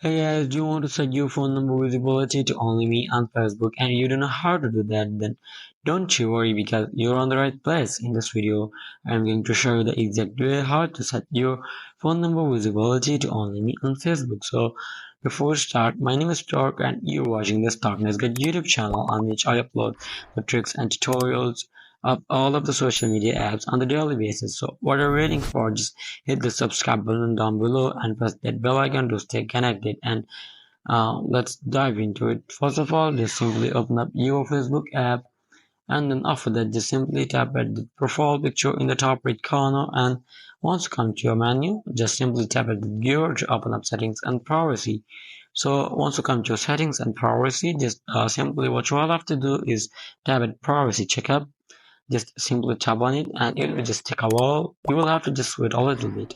Hey guys, do you want to set your phone number visibility to only me on Facebook and you don't know how to do that? Then don't you worry because you're on the right place. In this video, I'm going to show you the exact way how to set your phone number visibility to only me on Facebook. So before we start, my name is Stark and you're watching the Starkness Guide YouTube channel on which I upload the tricks and tutorials of all of the social media apps on the daily basis. So what are you waiting for? Just hit the subscribe button down below and press that bell icon to stay connected. And let's dive into it. First of all, just simply open up your Facebook app, and then after that, just simply tap at the profile picture in the top right corner. And once you come to your menu, just simply tap at the gear to open up settings and privacy. So once you come to your settings and privacy, just simply what you all have to do is tap at privacy checkup. Just simply tap on it and it will just take a while. You will have to just wait a little bit.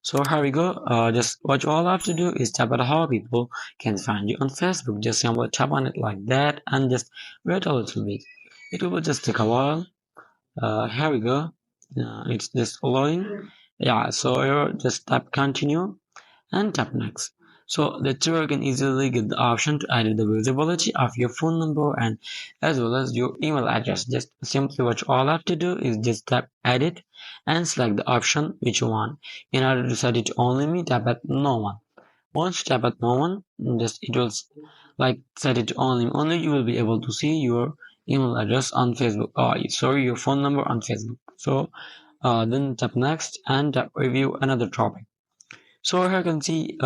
So here we go. Just what you all have to do is tap on how people can find you on Facebook. Just simply tap on it like that and just wait a little bit. It will just take a while. Here we go. It's just loading. Yeah, so here just tap continue and tap next. So that's where you can easily get the option to edit the visibility of your phone number and as well as your email address. Just simply what you all have to do is just tap edit and select the option which you want. In order to set it to only me, tap at no one. Once you tap at no one, just it will like set it to only me. Only you will be able to see your email address on Facebook. Sorry, your phone number on Facebook. So then tap next and tap review another topic. So here you can see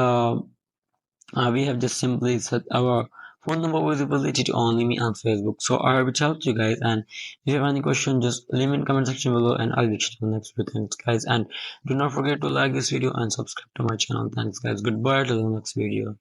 we have just simply set our phone number visibility to only me on Facebook. So I hope it helped you guys. And if you have any question, just leave me in the comment section below and I'll get you to the next video. Thanks guys. And do not forget to like this video and subscribe to my channel. Thanks guys. Goodbye till the next video.